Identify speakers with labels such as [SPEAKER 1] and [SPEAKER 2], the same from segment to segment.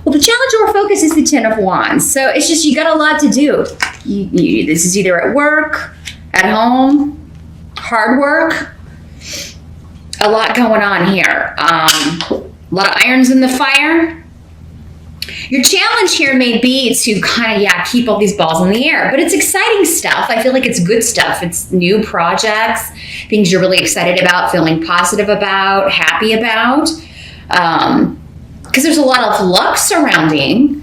[SPEAKER 1] Well, the challenge or focus is the Ten of Wands. So it's just, you got a lot to do. This is either at work, at home, hard work. A lot going on here. A lot of irons in the fire. Your challenge here may be to kind of, keep all these balls in the air. But it's exciting stuff. I feel like it's good stuff. It's new projects, things you're really excited about, feeling positive about, happy about. Because there's a lot of luck surrounding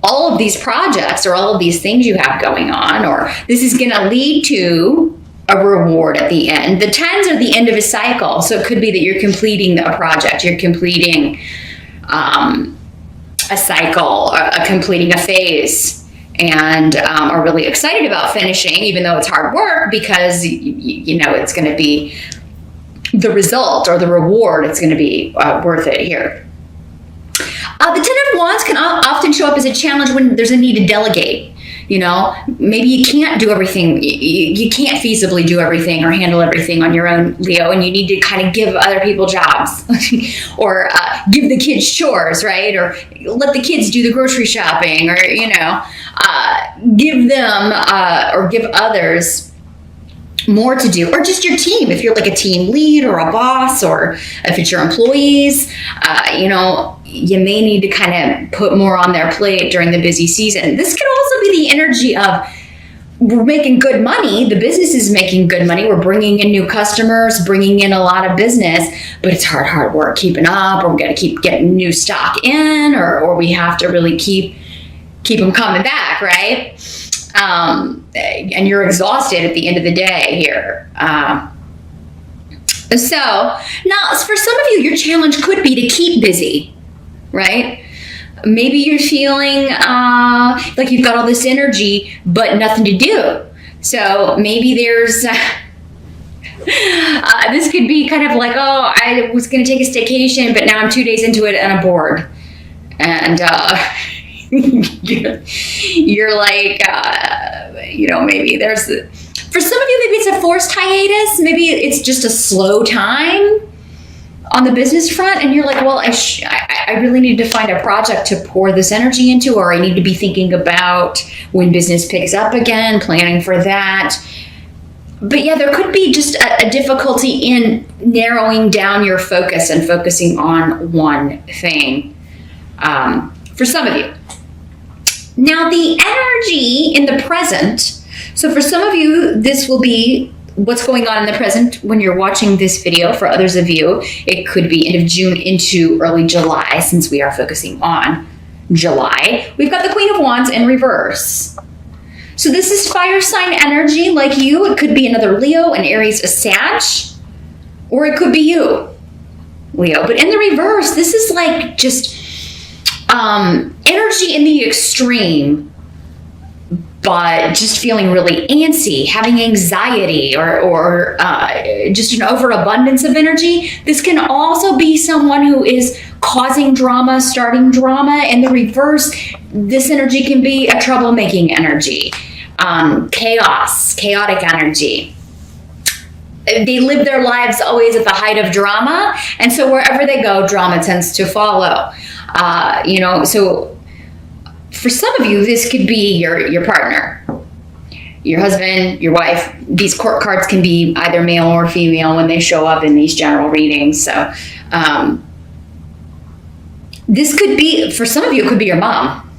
[SPEAKER 1] all of these projects or all of these things you have going on, or this is going to lead to a reward at the end. The tens are the end of a cycle, so it could be that you're completing a project, you're completing a cycle, completing a phase, and are really excited about finishing, even though it's hard work, because you know it's going to be the result or the reward. It's going to be worth it here. The Ten of Wands can often show up as a challenge when there's a need to delegate. You know, maybe you can't do everything. You can't feasibly do everything or handle everything on your own, Leo, and you need to kind of give other people jobs or give the kids chores, right? Or let the kids do the grocery shopping, or, you know, give them or give others more to do, or just your team. If you're like a team lead or a boss, or if it's your employees, you know, you may need to kind of put more on their plate during the busy season. This could also be the energy of, we're making good money. The business is making good money. We're bringing in new customers, bringing in a lot of business, but it's hard work keeping up, or we're going to keep getting new stock in, or we have to really keep them coming back, right? And you're exhausted at the end of the day here. So now for some of you, your challenge could be to keep busy, right? Maybe you're feeling like you've got all this energy, but nothing to do. So maybe there's, this could be kind of like, oh, I was going to take a staycation, but now I'm 2 days into it and I'm bored. And you're like, you know, maybe there's, for some of you, maybe it's a forced hiatus. Maybe it's just a slow time on the business front, and you're like, well, I really need to find a project to pour this energy into, or I need to be thinking about when business picks up again, planning for that. But yeah, there could be just a difficulty in narrowing down your focus and focusing on one thing for some of you. Now, the energy in the present, so for some of you, this will be what's going on in the present when you're watching this video. For others of you, it could be end of June into early July, since we are focusing on July. We've got the Queen of Wands in reverse. So this is fire sign energy like you. It could be another Leo, an Aries, a Sag, or it could be you, Leo. But in the reverse, this is like just energy in the extreme, but just feeling really antsy, having anxiety, or just an overabundance of energy. This can also be someone who is causing drama, starting drama. In the reverse, this energy can be a troublemaking energy, chaos, chaotic energy. They live their lives always at the height of drama, and so wherever they go, drama tends to follow. You know, so for some of you, this could be your partner, your husband, your wife. These court cards can be either male or female when they show up in these general readings. So this could be, for some of you, it could be your mom,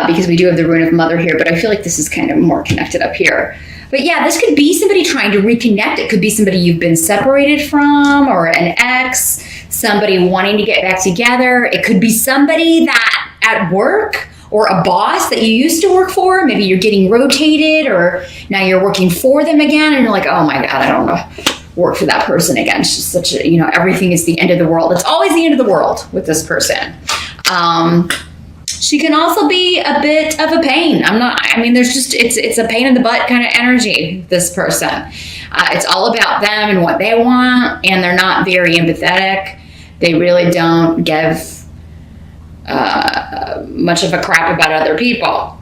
[SPEAKER 1] because we do have the rune of mother here, but I feel like this is kind of more connected up here. But yeah, this could be somebody trying to reconnect. It could be somebody you've been separated from, or an ex, somebody wanting to get back together. It could be somebody that at work, or a boss that you used to work for. Maybe you're getting rotated, or now you're working for them again, and you're like, oh my God, I don't know, work for that person again. It's just such a, you know, everything is the end of the world. It's always the end of the world with this person. She can also be a bit of a pain. There's just, it's a pain in the butt kind of energy, this person. It's all about them and what they want, and they're not very empathetic. They really don't give much of a crap about other people.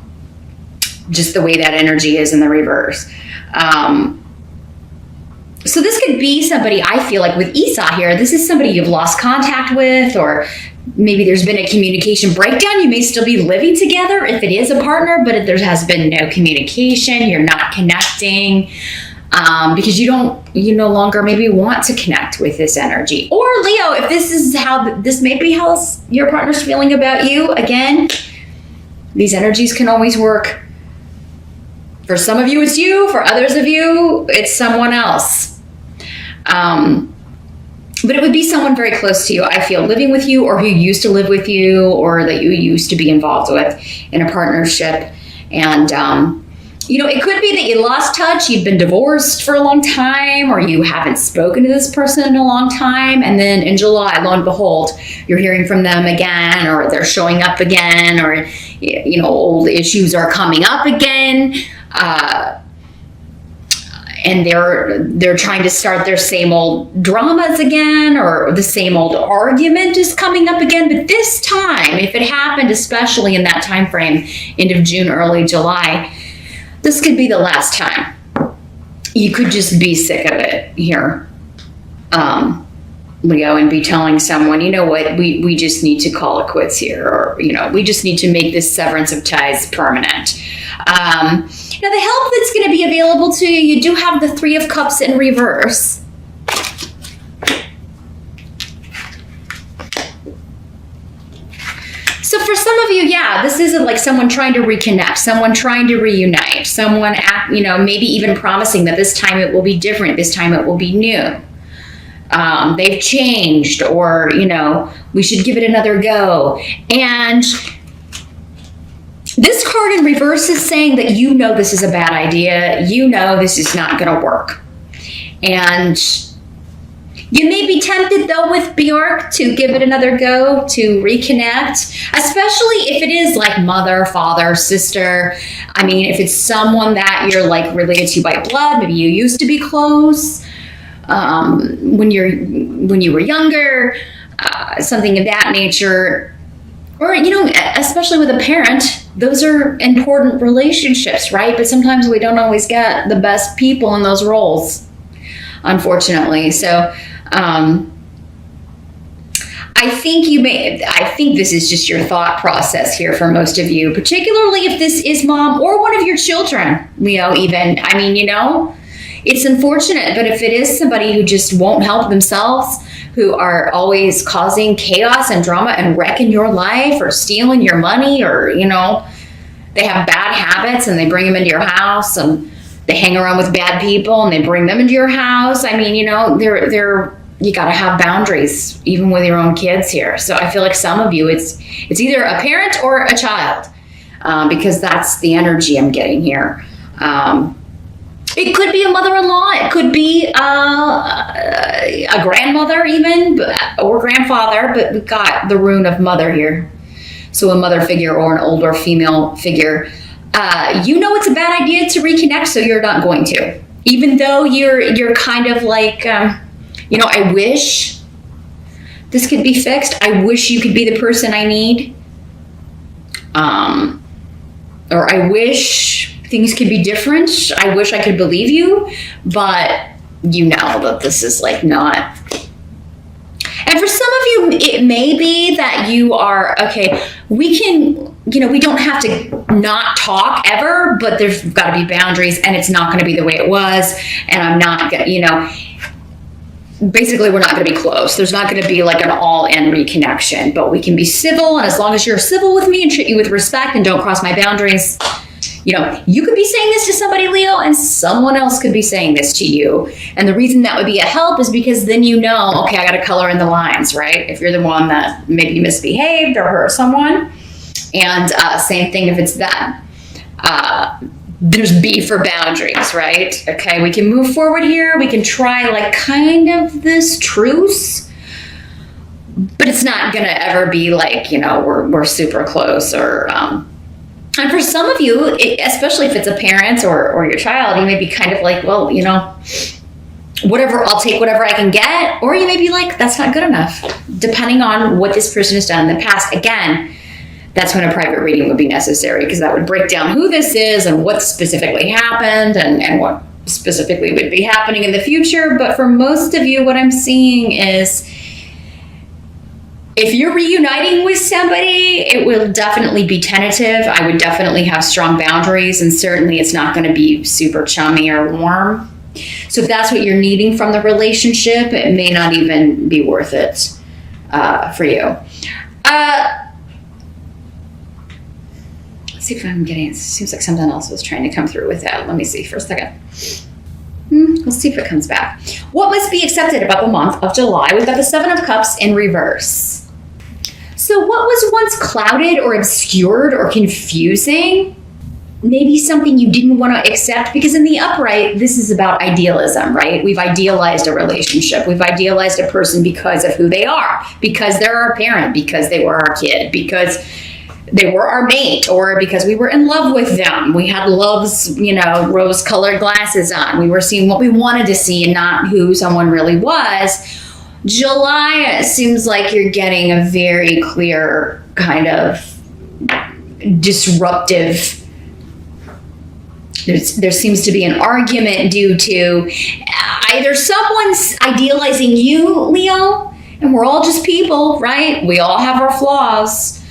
[SPEAKER 1] Just the way that energy is in the reverse. So this could be somebody, I feel like with Esau here, this is somebody you've lost contact with, or maybe there's been a communication breakdown. You may still be living together if it is a partner, but if there has been no communication, you're not connecting, because you no longer maybe want to connect with this energy. Or Leo, if this may be how your partner's feeling about you, again, these energies can always work. For some of you, it's you. For others of you, it's someone else. But it would be someone very close to you, I feel, living with you, or who used to live with you, or that you used to be involved with in a partnership. And, it could be that you lost touch, you've been divorced for a long time, or you haven't spoken to this person in a long time. And then in July, lo and behold, you're hearing from them again, or they're showing up again, or, old issues are coming up again. And they're trying to start their same old dramas again, or the same old argument is coming up again. But this time, if it happened, especially in that time frame, end of June, early July, this could be the last time. You could just be sick of it here, Leo, and be telling someone, you know what, we just need to call it quits here, or, we just need to make this severance of ties permanent. Now, the help that's going to be available to you, you do have the Three of Cups in reverse. So for some of you, this isn't like someone trying to reconnect, someone trying to reunite, someone, maybe even promising that this time it will be different, this time it will be new. They've changed, or, we should give it another go. And this card in reverse is saying that this is a bad idea. This is not going to work. And you may be tempted, though, with Bjork to give it another go, to reconnect, especially if it is like mother, father, sister. I mean, if it's someone that you're like related to by blood, maybe you used to be close when you were younger, something of that nature. Or, especially with a parent, those are important relationships, right? But sometimes we don't always get the best people in those roles, unfortunately. So, I think this is just your thought process here for most of you, particularly if this is mom or one of your children, Leo, even. I mean, it's unfortunate, but if it is somebody who just won't help themselves, who are always causing chaos and drama and wrecking your life, or stealing your money, or, they have bad habits and they bring them into your house, and they hang around with bad people and they bring them into your house. I mean, you got to have boundaries, even with your own kids here. So I feel like some of you, it's either a parent or a child, because that's the energy I'm getting here. It could be a mother-in-law. It could be a grandmother even, or grandfather, but we've got the rune of mother here. So a mother figure or an older female figure. It's a bad idea to reconnect, so you're not going to. Even though you're kind of like, I wish this could be fixed. I wish you could be the person I need. Or I wish things could be different. I wish I could believe you, but that this is like not. And for some of you, it may be that you are, okay, we can, we don't have to not talk ever, but there's got to be boundaries, and it's not going to be the way it was. And I'm not going to, basically we're not going to be close. There's not going to be like an all-in reconnection, but we can be civil. And as long as you're civil with me and treat you with respect and don't cross my boundaries, you could be saying this to somebody, Leo, and someone else could be saying this to you. And the reason that would be a help is because then okay, I got to color in the lines, right? If you're the one that maybe misbehaved or hurt someone. And same thing if it's them. There's B for boundaries, right? Okay, we can move forward here. We can try like kind of this truce. But it's not going to ever be like, we're super close, or... And for some of you, especially if it's a parent or your child, you may be kind of like, well, whatever, I'll take whatever I can get. Or you may be like, that's not good enough, depending on what this person has done in the past. Again, that's when a private reading would be necessary, because that would break down who this is and what specifically happened and what specifically would be happening in the future. But for most of you, what I'm seeing is if you're reuniting with somebody, it will definitely be tentative. I would definitely have strong boundaries, and certainly it's not going to be super chummy or warm. So if that's what you're needing from the relationship, it may not even be worth it for you. Let's see if I'm getting, it seems like something else was trying to come through with that. Let me see for a second. Let's see if it comes back. What must be accepted about the month of July? We've got the Seven of Cups in reverse. So what was once clouded or obscured or confusing, maybe something you didn't want to accept, because in the upright, this is about idealism, right? We've idealized a relationship. We've idealized a person because of who they are, because they're our parent, because they were our kid, because they were our mate, or because we were in love with them. We had love's, rose-colored glasses on. We were seeing what we wanted to see and not who someone really was. July seems like you're getting a very clear kind of disruptive. There seems to be an argument due to either someone's idealizing you, Leo, and we're all just people, right? We all have our flaws.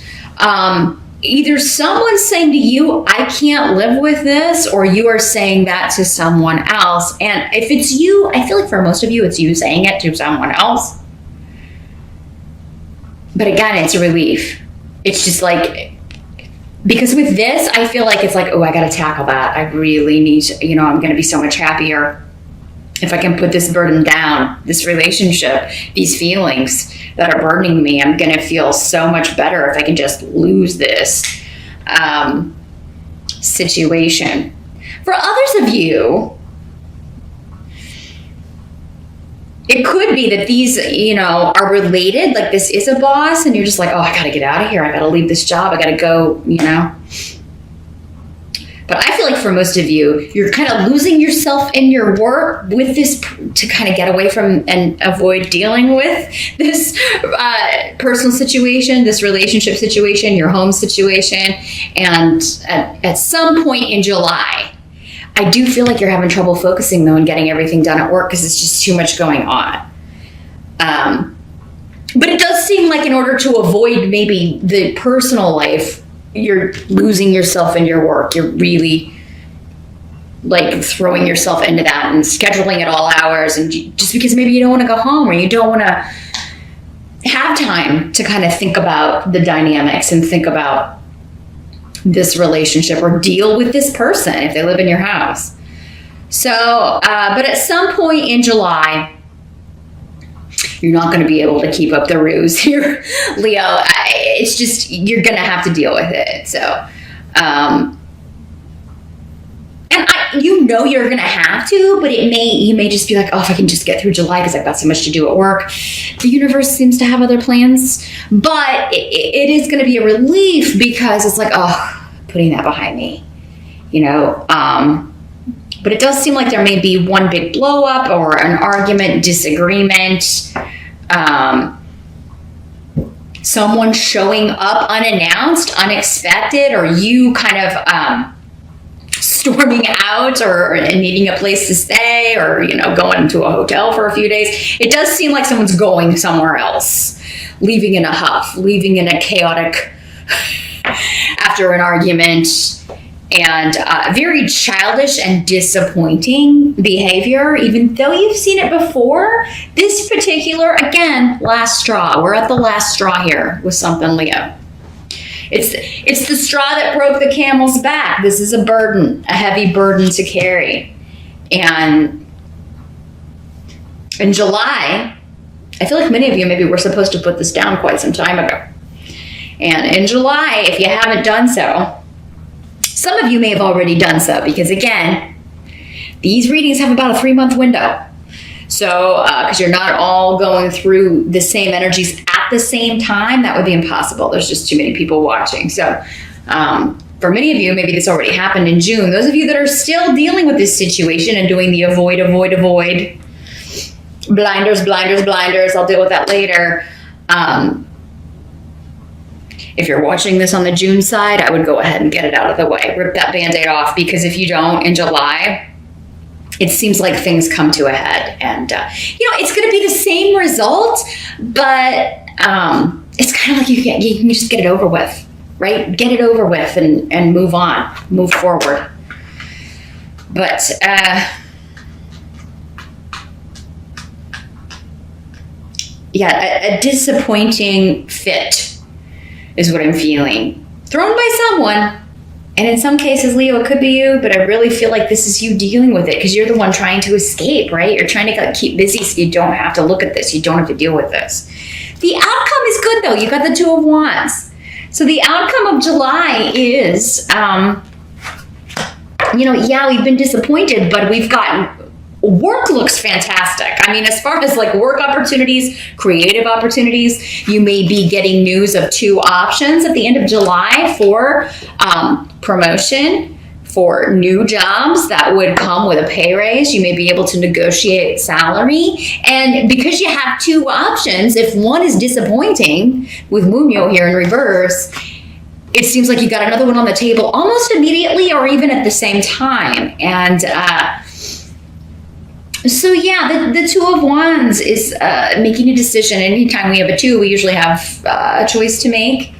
[SPEAKER 1] Either someone's saying to you, I can't live with this, or you are saying that to someone else. And if it's you, I feel like for most of you, it's you saying it to someone else. But again, it's a relief. It's just like, because with this, I feel like it's like, oh, I got to tackle that. I really need to, I'm going to be so much happier if I can put this burden down, this relationship, these feelings that are burdening me. I'm going to feel so much better if I can just lose this situation. For others of you, it could be that these, are related. Like this is a boss and you're just like, oh, I got to get out of here. I got to leave this job. I got to go, But I feel like for most of you, you're kind of losing yourself in your work with this to kind of get away from and avoid dealing with this personal situation, this relationship situation, your home situation. And at some point in July, I do feel like you're having trouble focusing though and getting everything done at work because it's just too much going on. But it does seem like in order to avoid maybe the personal life, you're losing yourself in your work. You're really like throwing yourself into that and scheduling at all hours. And just because maybe you don't want to go home or you don't want to have time to kind of think about the dynamics and think about this relationship or deal with this person if they live in your house. So, but at some point in July, you're not going to be able to keep up the ruse here, Leo. It's just, you're going to have to deal with it. So, you're going to have to, but you may just be like, oh, if I can just get through July because I've got so much to do at work. The universe seems to have other plans, but it is going to be a relief because it's like, oh, putting that behind me, but it does seem like there may be one big blow up or an argument, disagreement, someone showing up unannounced, unexpected, or you kind of storming out or needing a place to stay or, going to a hotel for a few days. It does seem like someone's going somewhere else, leaving in a huff, leaving in a chaotic after an argument. And very childish and disappointing behavior, even though you've seen it before. This particular, again, last straw. We're at the last straw here with something, Leo. It's the straw that broke the camel's back. This is a burden, a heavy burden to carry. And in July, I feel like many of you maybe were supposed to put this down quite some time ago. And in July, if you haven't done so, some of you may have already done so because, again, these readings have about a 3-month window. So, because you're not all going through the same energies at the same time, that would be impossible. There's just too many people watching. So, for many of you, maybe this already happened in June. Those of you that are still dealing with this situation and doing the avoid, blinders, I'll deal with that later. If you're watching this on the June side, I would go ahead and get it out of the way. Rip that Band-Aid off, because if you don't, in July, it seems like things come to a head, and it's going to be the same result, but it's kind of like you can just get it over with, right? Get it over with and move on, move forward. But a disappointing fit is what I'm feeling, thrown by someone. And in some cases, Leo, it could be you, but I really feel like this is you dealing with it because you're the one trying to escape, right? You're trying to keep busy so you don't have to look at this. You don't have to deal with this. The outcome is good, though. You got the Two of Wands. So the outcome of July is, we've been disappointed, but we've gotten... Work looks fantastic. I mean, as far as like work opportunities, creative opportunities, you may be getting news of 2 options at the end of July for promotion, for new jobs that would come with a pay raise. You may be able to negotiate salary. And because you have 2 options, if one is disappointing with Munyo here in reverse, it seems like you got another one on the table almost immediately or even at the same time. And so the Two of Wands is making a decision. Anytime we have a 2, we usually have a choice to make,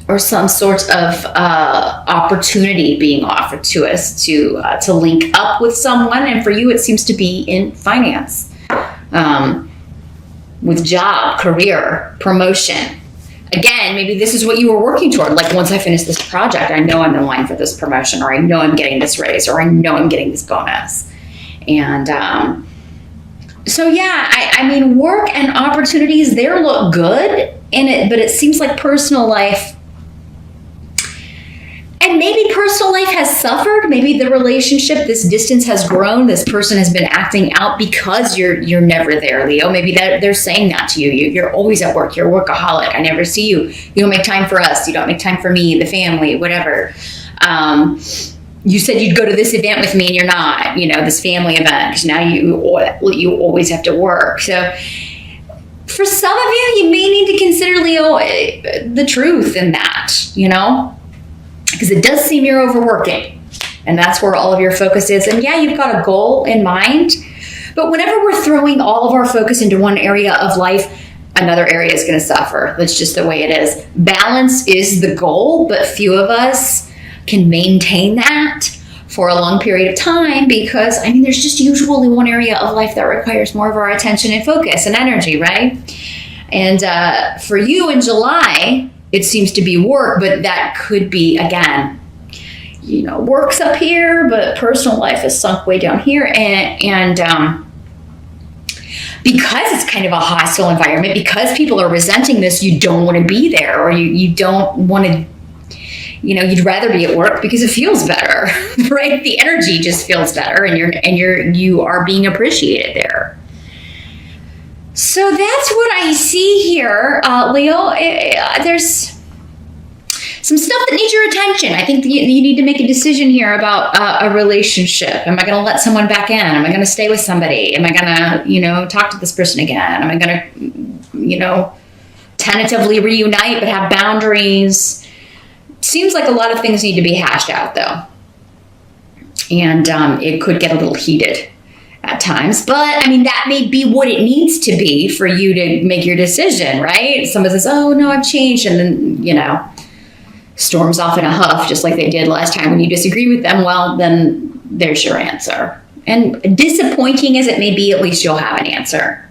[SPEAKER 1] or some sort of opportunity being offered to us to link up with someone. And for you, it seems to be in finance, with job, career, promotion. Again, maybe this is what you were working toward. Like, once I finish this project, I know I'm in line for this promotion, or I know I'm getting this raise, or I know I'm getting this bonus. And I mean, work and opportunities, they look good in it, but it seems like personal life, and maybe personal life has suffered. Maybe the relationship, this distance has grown. This person has been acting out because you're never there, Leo. Maybe they're saying that to you. You're always at work. You're a workaholic. I never see you. You don't make time for us. You don't make time for me, the family, whatever. You said you'd go to this event with me and you're not, this family event, because now you always have to work. So for some of you may need to consider, Leo, the truth in that, because it does seem you're overworking, and that's where all of your focus is. And you've got a goal in mind, but whenever we're throwing all of our focus into one area of life, another area is going to suffer. That's just the way it is. Balance is the goal, but few of us can maintain that for a long period of time, because there's just usually one area of life that requires more of our attention and focus and energy, right? And for you in July, it seems to be work, but that could be, again, work's up here, but personal life is sunk way down here. And because it's kind of a hostile environment, because people are resenting this, you don't want to be there, or you don't want to, you'd rather be at work because it feels better, right? The energy just feels better, and you are being appreciated there. So that's what I see here, Leo. There's some stuff that needs your attention. I think you need to make a decision here about a relationship. Am I going to let someone back in? Am I going to stay with somebody? Am I going to, talk to this person again? Am I going to, tentatively reunite but have boundaries? Seems like a lot of things need to be hashed out, though. And it could get a little heated at times, but that may be what it needs to be for you to make your decision, right? Someone says, oh no, I've changed, and then storms off in a huff, just like they did last time when you disagree with them. Well, then there's your answer. And disappointing as it may be, at least you'll have an answer.